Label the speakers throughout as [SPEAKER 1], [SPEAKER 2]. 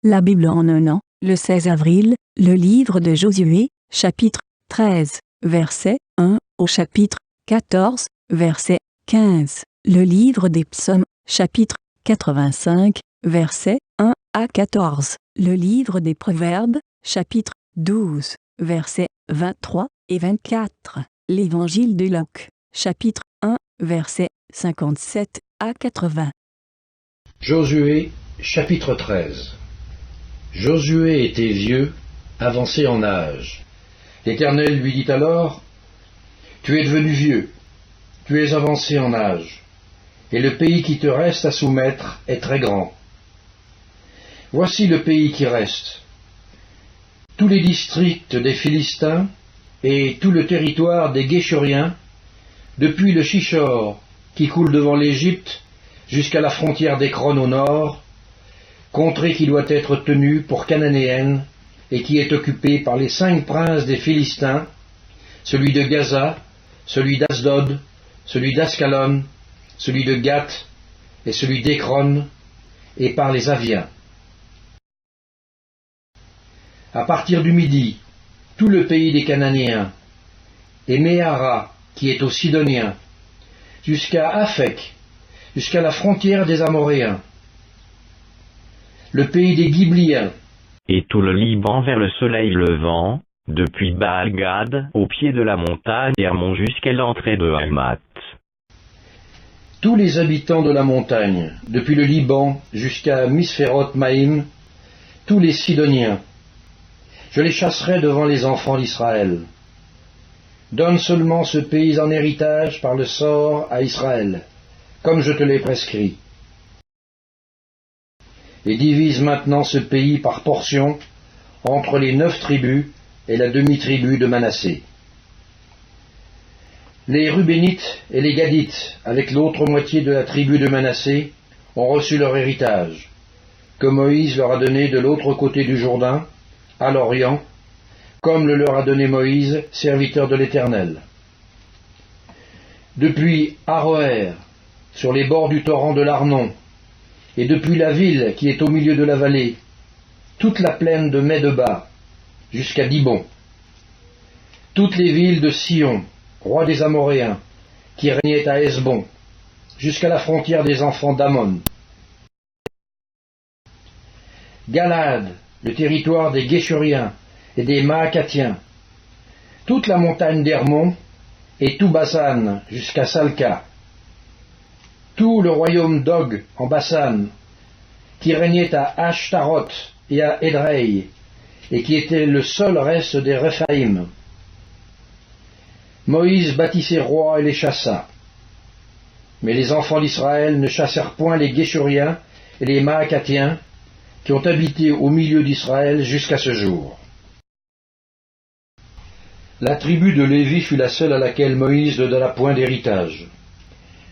[SPEAKER 1] La Bible en un an, le 16 avril, le livre de Josué, chapitre 13, verset 1 au chapitre 14, verset 15. Le livre des psaumes, chapitre 85, verset 1 à 14. Le livre des proverbes, chapitre 12, versets 23 et 24. L'évangile de Luc, chapitre 1, verset 57 à 80.
[SPEAKER 2] Josué, chapitre 13. Josué était vieux, avancé en âge. L'Éternel lui dit alors, « Tu es devenu vieux, tu es avancé en âge, et le pays qui te reste à soumettre est très grand. Voici le pays qui reste, tous les districts des Philistins et tout le territoire des Guéchuriens, depuis le Chichor qui coule devant l'Égypte jusqu'à la frontière d'Écron au nord, contrée qui doit être tenue pour cananéenne et qui est occupée par les 5 princes des Philistins, celui de Gaza, celui d'Asdod, celui d'Ascalon, celui de Gath et celui d'Écron, et par les Aviens. À partir du midi, tout le pays des Cananéens, et Méhara, qui est aux Sidoniens, jusqu'à Aphek, jusqu'à la frontière des Amoréens, le pays des Ghibliens,
[SPEAKER 3] et tout le Liban vers le soleil levant, depuis Baal-Gad au pied de la montagne Hermon jusqu'à l'entrée de Hamath.
[SPEAKER 2] Tous les habitants de la montagne, depuis le Liban jusqu'à Misphéroth-Maïm, tous les Sidoniens, je les chasserai devant les enfants d'Israël. Donne seulement ce pays en héritage par le sort à Israël, comme je te l'ai prescrit. Et divise maintenant ce pays par portions entre les 9 tribus et la demi-tribu de Manassé. Les Rubénites et les Gadites, avec l'autre moitié de la tribu de Manassé, ont reçu leur héritage, que Moïse leur a donné de l'autre côté du Jourdain, à l'Orient, comme le leur a donné Moïse, serviteur de l'Éternel. Depuis Aroër, sur les bords du torrent de l'Arnon, et depuis la ville qui est au milieu de la vallée, toute la plaine de Medeba, jusqu'à Dibon, toutes les villes de Sion, roi des Amoréens, qui régnait à Hesbon, jusqu'à la frontière des enfants d'Amon. Galad, le territoire des Guéchuriens et des Maacathiens, toute la montagne d'Hermon et tout Basan jusqu'à Salca, tout le royaume d'Og en Basan, qui régnait à Ashtaroth et à Édrei, et qui était le seul reste des Réphaïm. Moïse bâtit ses rois et les chassa. Mais les enfants d'Israël ne chassèrent point les Guéchuriens et les Maacathiens, qui ont habité au milieu d'Israël jusqu'à ce jour. La tribu de Lévi fut la seule à laquelle Moïse ne donna point d'héritage.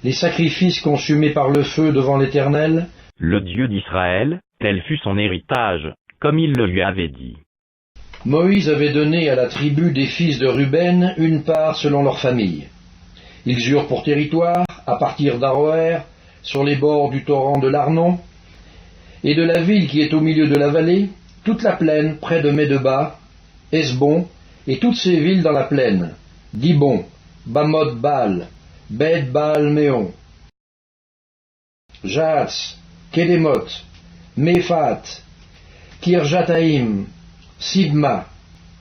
[SPEAKER 2] Les sacrifices consumés par le feu devant l'Éternel,
[SPEAKER 3] le Dieu d'Israël, tel fut son héritage, comme il le lui avait dit.
[SPEAKER 2] Moïse avait donné à la tribu des fils de Ruben une part selon leur famille. Ils eurent pour territoire, à partir d'Aroër, sur les bords du torrent de l'Arnon, et de la ville qui est au milieu de la vallée, toute la plaine près de Medeba, Hesbon, et toutes ces villes dans la plaine, Dibon, Bamoth-Baal, Beth-Baal-Méon, Jahats, Kédémoth, Méphat, Kirjataïm, Sibma,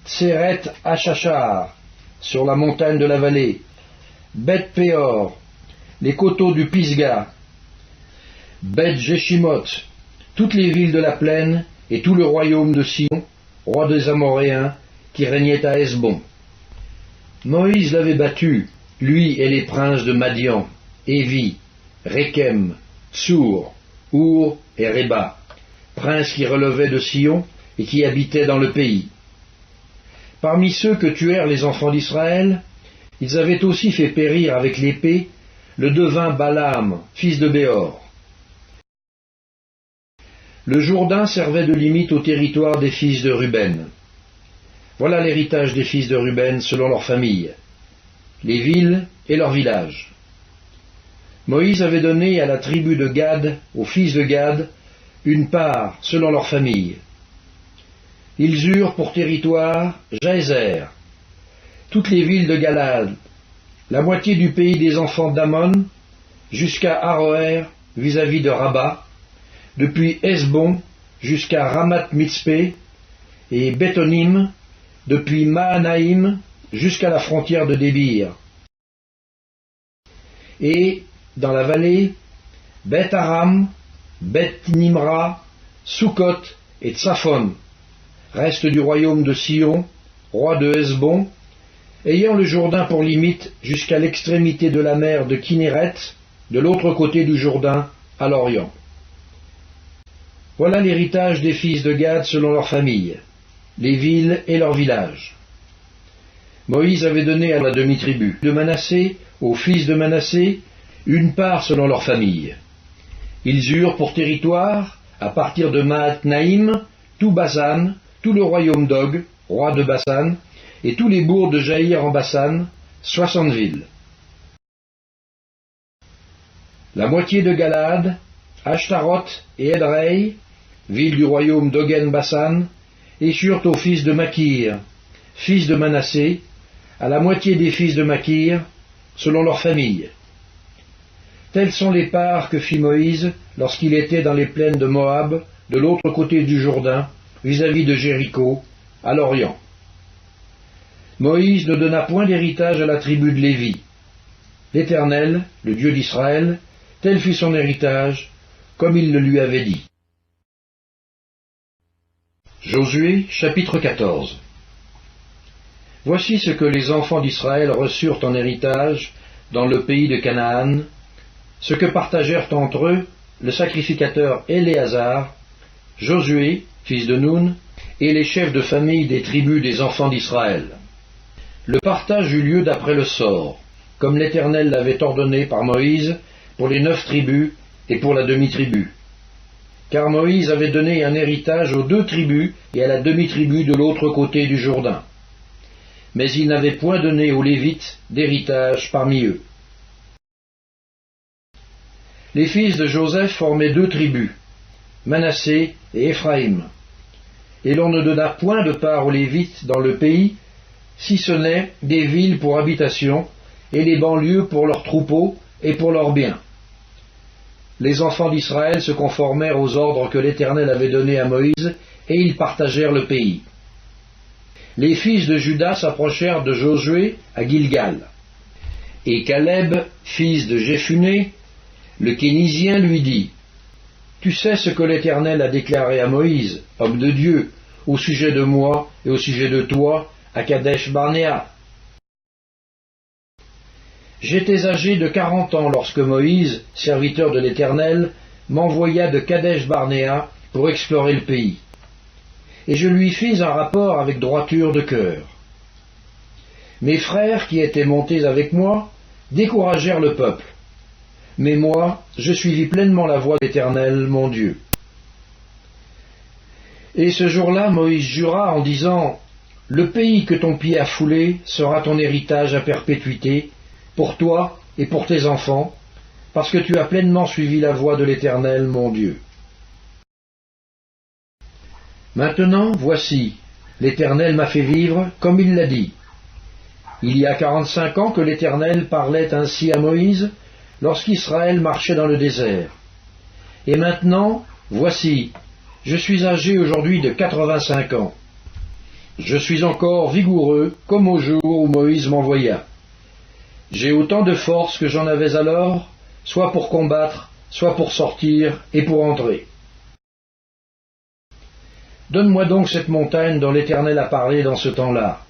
[SPEAKER 2] Tseret Hachachar, sur la montagne de la vallée, Beth-Péor, les coteaux du Pisga, Beth-Jéchimoth, toutes les villes de la plaine et tout le royaume de Sion, roi des Amoréens, qui régnait à Hesbon. Moïse l'avait battu, lui et les princes de Madian, Évi, Rékem, Tsour, Our et Réba, princes qui relevaient de Sion et qui habitaient dans le pays. Parmi ceux que tuèrent les enfants d'Israël, ils avaient aussi fait périr avec l'épée le devin Balaam, fils de Béor. Le Jourdain servait de limite au territoire des fils de Ruben. Voilà l'héritage des fils de Ruben selon leur famille, les villes et leurs villages. Moïse avait donné à la tribu de Gad, aux fils de Gad, une part selon leur famille. Ils eurent pour territoire Jaézer, toutes les villes de Galad, la moitié du pays des enfants d'Ammon, jusqu'à Aroër vis-à-vis de Rabat, depuis Hesbon jusqu'à Ramat-Mitzpé, et Béthonim, depuis Mahanaïm jusqu'à la frontière de Débir. Et, dans la vallée, Beth-Aram, Beth-Nimra, Sukkot et Tsaphon, reste du royaume de Sion, roi de Hesbon, ayant le Jourdain pour limite jusqu'à l'extrémité de la mer de Kinéret, de l'autre côté du Jourdain, à l'Orient. Voilà l'héritage des fils de Gad selon leurs familles, les villes et leurs villages. Moïse avait donné à la demi-tribu de Manassé, aux fils de Manassé, une part selon leur famille. Ils eurent pour territoire, à partir de Maat-Naïm, tout Basan, tout le royaume d'Og, roi de Basan, et tous les bourgs de Jaïr en Basan, 60 villes. La moitié de Galad, Ashtaroth et Edrei, villes du royaume d'Ogen Basan, échurent aux fils de Makir, fils de Manassé, à la moitié des fils de Makir, selon leur famille. Telles sont les parts que fit Moïse lorsqu'il était dans les plaines de Moab, de l'autre côté du Jourdain, vis-à-vis de Jéricho, à l'Orient. Moïse ne donna point d'héritage à la tribu de Lévi. L'Éternel, le Dieu d'Israël, tel fut son héritage, comme il le lui avait dit. Josué, chapitre 14. Voici ce que les enfants d'Israël reçurent en héritage dans le pays de Canaan, ce que partagèrent entre eux le sacrificateur Éléazar, Josué, fils de Nun, et les chefs de famille des tribus des enfants d'Israël. Le partage eut lieu d'après le sort, comme l'Éternel l'avait ordonné par Moïse, pour les 9 tribus et pour la demi-tribu. Car Moïse avait donné un héritage aux 2 tribus et à la demi-tribu de l'autre côté du Jourdain. Mais il n'avait point donné aux Lévites d'héritage parmi eux. Les fils de Joseph formaient 2 tribus, Manassé et Éphraïm. Et l'on ne donna point de part aux Lévites dans le pays, si ce n'est des villes pour habitation, et les banlieues pour leurs troupeaux et pour leurs biens. Les enfants d'Israël se conformèrent aux ordres que l'Éternel avait donnés à Moïse, et ils partagèrent le pays. Les fils de Juda s'approchèrent de Josué à Gilgal. Et Caleb, fils de Jéphuné, le Kénizien, lui dit : Tu sais ce que l'Éternel a déclaré à Moïse, homme de Dieu, au sujet de moi et au sujet de toi, à Kadesh-Barnéa. J'étais âgé de 40 ans lorsque Moïse, serviteur de l'Éternel, m'envoya de Kadesh-Barnéa pour explorer le pays. Et je lui fis un rapport avec droiture de cœur. Mes frères qui étaient montés avec moi découragèrent le peuple. Mais moi, je suivis pleinement la voie de l'Éternel, mon Dieu. Et ce jour-là, Moïse jura en disant : Le pays que ton pied a foulé sera ton héritage à perpétuité, pour toi et pour tes enfants, parce que tu as pleinement suivi la voie de l'Éternel, mon Dieu. Maintenant, voici, l'Éternel m'a fait vivre comme il l'a dit. Il y a 45 ans que l'Éternel parlait ainsi à Moïse, lorsqu'Israël marchait dans le désert. Et maintenant, voici, je suis âgé aujourd'hui de 85 ans. Je suis encore vigoureux, comme au jour où Moïse m'envoya. J'ai autant de force que j'en avais alors, soit pour combattre, soit pour sortir et pour entrer. Donne-moi donc cette montagne dont l'Éternel a parlé dans ce temps-là,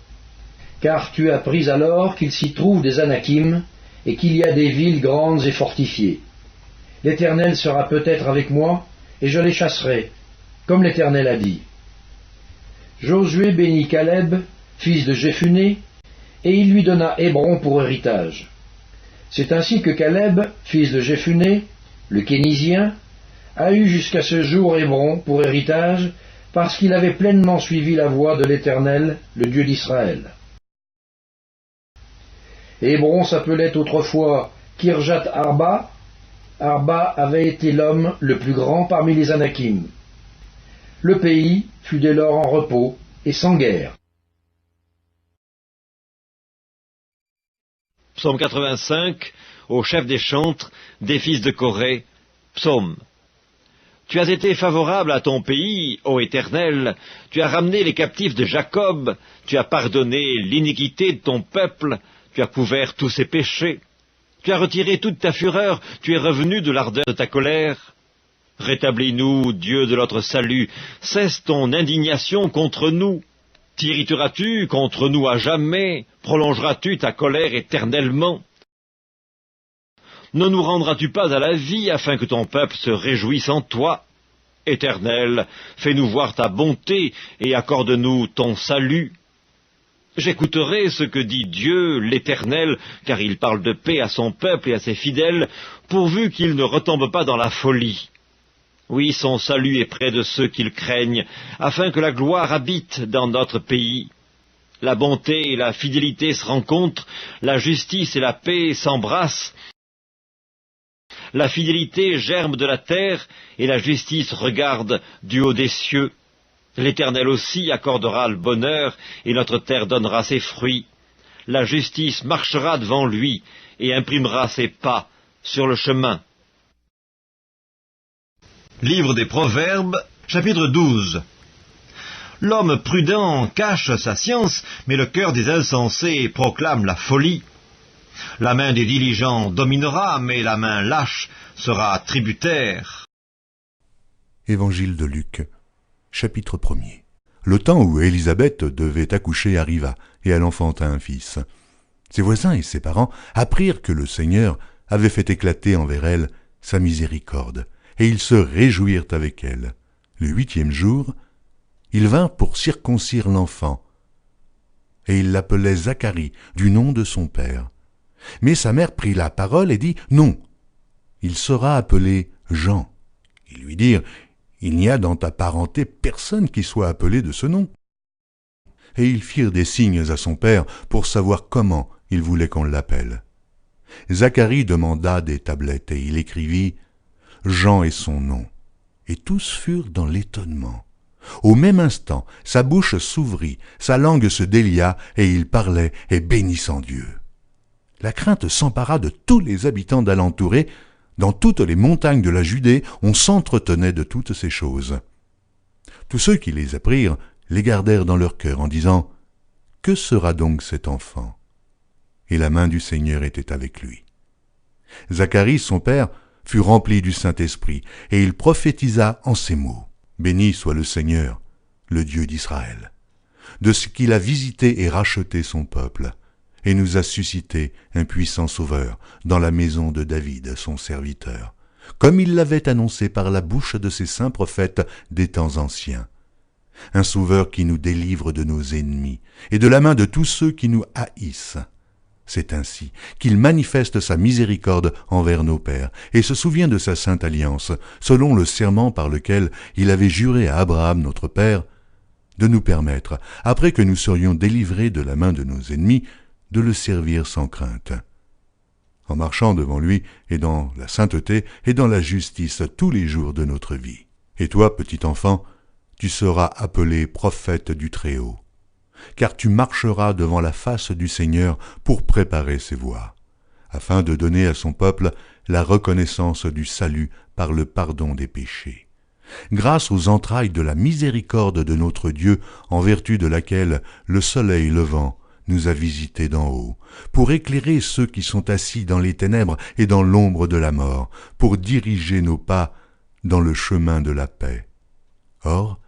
[SPEAKER 2] car tu as appris alors qu'il s'y trouve des Anakim, et qu'il y a des villes grandes et fortifiées. L'Éternel sera peut-être avec moi, et je les chasserai, comme l'Éternel a dit. Josué bénit Caleb, fils de Jéphuné, et il lui donna Hébron pour héritage. C'est ainsi que Caleb, fils de Jéphuné, le Kénizien, a eu jusqu'à ce jour Hébron pour héritage, parce qu'il avait pleinement suivi la voie de l'Éternel, le Dieu d'Israël. Hébron s'appelait autrefois Kirjat Arba, Arba avait été l'homme le plus grand parmi les Anakim. Le pays fut dès lors en repos et sans guerre.
[SPEAKER 4] Psaume 85, au chef des chantres, des fils de Corée, psaume. Tu as été favorable à ton pays, ô Éternel, tu as ramené les captifs de Jacob, tu as pardonné l'iniquité de ton peuple, tu as couvert tous ses péchés. Tu as retiré toute ta fureur, tu es revenu de l'ardeur de ta colère. Rétablis-nous, Dieu de notre salut, cesse ton indignation contre nous. T'irriteras-tu contre nous à jamais? Prolongeras-tu ta colère éternellement? Ne nous rendras-tu pas à la vie afin que ton peuple se réjouisse en toi? Éternel, fais-nous voir ta bonté et accorde-nous ton salut. J'écouterai ce que dit Dieu, l'Éternel, car il parle de paix à son peuple et à ses fidèles, pourvu qu'il ne retombe pas dans la folie. Oui, son salut est près de ceux qui le craignent, afin que la gloire habite dans notre pays. La bonté et la fidélité se rencontrent, la justice et la paix s'embrassent. La fidélité germe de la terre, et la justice regarde du haut des cieux. L'Éternel aussi accordera le bonheur, et notre terre donnera ses fruits. La justice marchera devant lui, et imprimera ses pas sur le chemin. Livre des Proverbes, chapitre 12. L'homme prudent cache sa science, mais le cœur des insensés proclame la folie. La main des diligents dominera, mais la main lâche sera tributaire.
[SPEAKER 5] Évangile de Luc, chapitre 1er. Le temps où Élisabeth devait accoucher arriva, et elle enfanta un fils. Ses voisins et ses parents apprirent que le Seigneur avait fait éclater envers elle sa miséricorde, et ils se réjouirent avec elle. Le 8e jour, ils vinrent pour circoncire l'enfant, et ils l'appelaient Zacharie, du nom de son père. Mais sa mère prit la parole et dit « Non, il sera appelé Jean. » Ils lui dirent « Il n'y a dans ta parenté personne qui soit appelé de ce nom. » Et ils firent des signes à son père pour savoir comment il voulait qu'on l'appelle. Zacharie demanda des tablettes et il écrivit « Jean est son nom. » Et tous furent dans l'étonnement. Au même instant, sa bouche s'ouvrit, sa langue se délia, et il parlait et bénissant Dieu. La crainte s'empara de tous les habitants d'alentour et, dans toutes les montagnes de la Judée, on s'entretenait de toutes ces choses. Tous ceux qui les apprirent les gardèrent dans leur cœur en disant « Que sera donc cet enfant ?» Et la main du Seigneur était avec lui. Zacharie, son père, fut rempli du Saint-Esprit, et il prophétisa en ces mots. « Béni soit le Seigneur, le Dieu d'Israël, de ce qu'il a visité et racheté son peuple, et nous a suscité un puissant sauveur dans la maison de David, son serviteur, comme il l'avait annoncé par la bouche de ses saints prophètes des temps anciens. Un sauveur qui nous délivre de nos ennemis et de la main de tous ceux qui nous haïssent. C'est ainsi qu'il manifeste sa miséricorde envers nos pères et se souvient de sa sainte alliance, selon le serment par lequel il avait juré à Abraham notre père, de nous permettre, après que nous serions délivrés de la main de nos ennemis, de le servir sans crainte, en marchant devant lui et dans la sainteté et dans la justice tous les jours de notre vie. Et toi, petit enfant, tu seras appelé prophète du Très-Haut, car tu marcheras devant la face du Seigneur pour préparer ses voies, afin de donner à son peuple la reconnaissance du salut par le pardon des péchés, grâce aux entrailles de la miséricorde de notre Dieu, en vertu de laquelle le soleil levant nous a visités d'en haut, pour éclairer ceux qui sont assis dans les ténèbres et dans l'ombre de la mort, pour diriger nos pas dans le chemin de la paix. Or,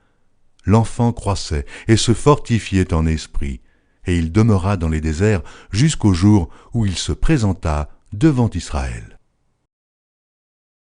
[SPEAKER 5] l'enfant croissait et se fortifiait en esprit, et il demeura dans les déserts jusqu'au jour où il se présenta devant Israël.